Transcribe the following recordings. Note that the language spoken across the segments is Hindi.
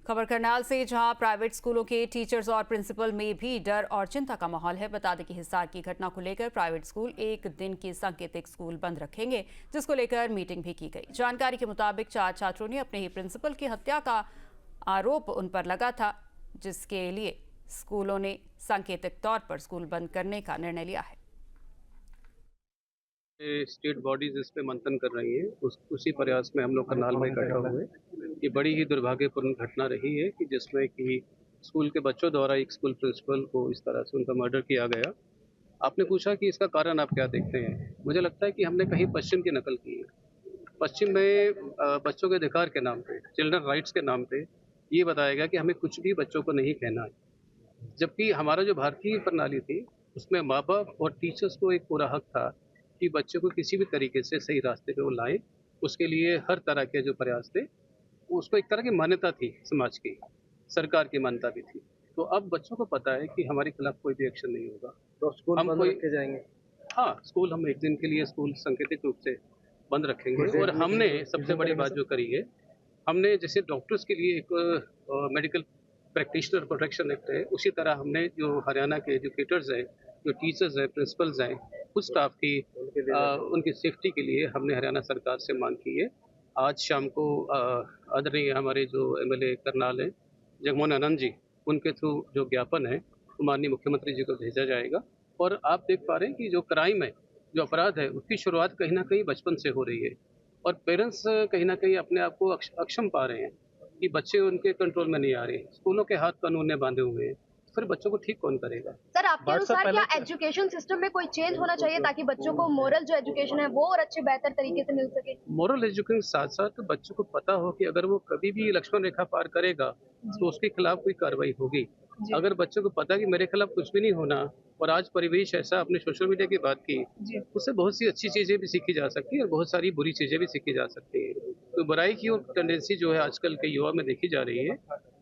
खबर करनाल से, जहां प्राइवेट स्कूलों के टीचर्स और प्रिंसिपल में भी डर और चिंता का माहौल है। बता दें कि हिसार की घटना को लेकर प्राइवेट स्कूल एक दिन की सांकेतिक स्कूल बंद रखेंगे, जिसको लेकर मीटिंग भी की गई। जानकारी के मुताबिक 4 छात्रों ने अपने ही प्रिंसिपल की हत्या का आरोप उन पर लगा था, जिसके लिए स्कूलों ने सांकेतिक तौर पर स्कूल बंद करने का निर्णय लिया है। स्टेट बॉडीज इस पे मंथन कर रही हैं। उसी प्रयास में हम लोग करनाल में इकट्ठा हुए। ये बड़ी ही दुर्भाग्यपूर्ण घटना रही है कि जिसमें कि स्कूल के बच्चों द्वारा एक स्कूल प्रिंसिपल को इस तरह से उनका मर्डर किया गया। आपने पूछा कि इसका कारण आप क्या देखते हैं? मुझे लगता है कि हमने कहीं पश्चिम की नकल की है। पश्चिम में बच्चों के अधिकार के नाम पे, चिल्ड्रन राइट्स के नाम पे ये बताया गया कि हमें कुछ भी बच्चों को नहीं कहना है। जबकि हमारा जो भारतीय प्रणाली थी, उसमें माँ-बाप और टीचर्स को एक पूरा हक था कि बच्चे को किसी भी तरीके से सही रास्ते पे वो लाएँ। उसके लिए हर तरह के जो प्रयास थे, उसको एक तरह की मान्यता थी समाज की, सरकार की मान्यता भी थी। तो अब बच्चों को पता है कि हमारे खिलाफ कोई भी एक्शन नहीं होगा। तो स्कूल हम बंद कोई रखे जाएँगे। हाँ, स्कूल हम एक दिन के लिए स्कूल सांकेतिक रूप से बंद रखेंगे। कैसे और हमने सबसे किस बड़ी तरह बात से? जो करी है, हमने जैसे डॉक्टर्स के लिए एक मेडिकल प्रैक्टिशनर प्रोटेक्शन एक्ट है, उसी तरह हमने जो हरियाणा के एजुकेटर्स हैं, जो टीचर्स हैं, प्रिंसिपल्स हैं, उस स्टाफ की उनके लिए उनकी सेफ्टी के लिए हमने हरियाणा सरकार से मांग की है। आज शाम को आदरणीय हमारे जो एमएलए करनाल हैं, जगमोहन आनंद जी, उनके थ्रू जो ज्ञापन है, वो माननीय मुख्यमंत्री जी को भेजा जाएगा। और आप देख पा रहे हैं कि जो क्राइम है, जो अपराध है, उसकी शुरुआत कहीं न कहीं बचपन से हो रही है। और पेरेंट्स कहीं न कहीं अपने आप को अक्षम पा रहे हैं कि बच्चे उनके कंट्रोल में नहीं आ रहे हैं। स्कूलों के हाथ कानून ने बांधे हुए हैं, फिर बच्चों को ठीक कौन करेगा? सर, आपके व्हाट्सएप अनुसार पहले क्या एजुकेशन सिस्टम में कोई चेंज होना चाहिए ताकि बच्चों को मोरल जो एजुकेशन है वो और अच्छे बेहतर तरीके से मिल सके? मोरल एजुकेशन के साथ-साथ बच्चों को पता हो कि अगर वो कभी भी लक्ष्मण रेखा पार करेगा, तो उसके खिलाफ कोई कार्रवाई होगी। अगर बच्चों को पता है कि मेरे खिलाफ कुछ भी नहीं होना, और आज परिवेश ऐसा, आपने सोशल मीडिया की बात की, उससे बहुत सी अच्छी चीज़ें भी सीखी जा सकती हैं और बहुत सारी बुरी चीज़ें भी सीखी जा सकती हैं। तो बुराई की ओर टेंडेंसी जो है आजकल के युवा में देखी जा रही है,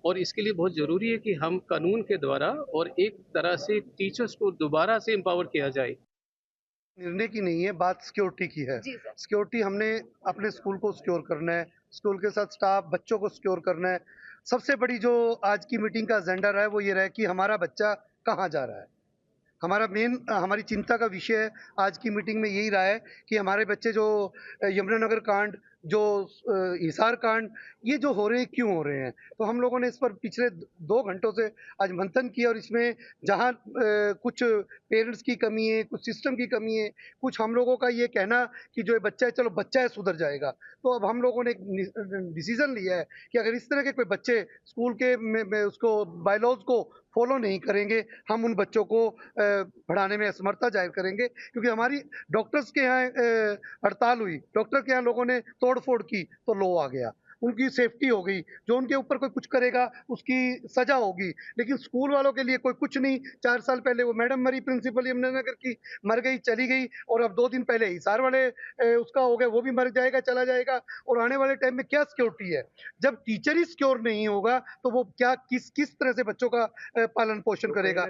और इसके लिए बहुत ज़रूरी है कि हम कानून के द्वारा और एक तरह से टीचर्स को दोबारा से एम्पावर किया जाए। निर्णय की नहीं है, बात सिक्योरिटी की है। जी सर। सिक्योरिटी हमने अपने स्कूल को सिक्योर करना है, स्कूल के साथ स्टाफ, बच्चों को सिक्योर करना है। सबसे बड़ी जो आज की मीटिंग का एजेंडा रहा है वो ये रहा है कि हमारा बच्चा कहाँ जा रहा है। हमारा मेन हमारी चिंता का विषय आज की मीटिंग में यही रहा है कि हमारे बच्चे जो यमुनानगर कांड, जो हिसार कांड, ये जो हो रहे हैं क्यों हो रहे हैं। तो हम लोगों ने इस पर पिछले 2 घंटों से आज मंथन किया, और इसमें जहाँ कुछ पेरेंट्स की कमी है, कुछ सिस्टम की कमी है, कुछ हम लोगों का ये कहना कि जो ये बच्चा है, चलो बच्चा है सुधर जाएगा। तो अब हम लोगों ने एक डिसीजन लिया है कि अगर इस तरह के कोई बच्चे स्कूल के में उसको बायलॉज को फॉलो नहीं करेंगे, हम उन बच्चों को पढ़ाने में असमर्थता जाहिर करेंगे। क्योंकि हमारी डॉक्टर्स के यहाँ हड़ताल हुई, डॉक्टर के यहाँ लोगों ने तोड़-फोड़ की तो लॉ आ गया। उनकी सेफ्टी हो गई, जो उनके ऊपर कोई कुछ करेगा उसकी सज़ा होगी। लेकिन स्कूल वालों के लिए कोई कुछ नहीं। 4 साल पहले वो मैडम मरी, प्रिंसिपल यमुनानगर की, मर गई, चली गई, और अब 2 दिन पहले हिसार वाले उसका हो गया, वो भी मर जाएगा, चला जाएगा। और आने वाले टाइम में क्या सिक्योरिटी है? जब टीचर ही सिक्योर नहीं होगा तो वो क्या किस तरह से बच्चों का पालन-पोषण करेगा?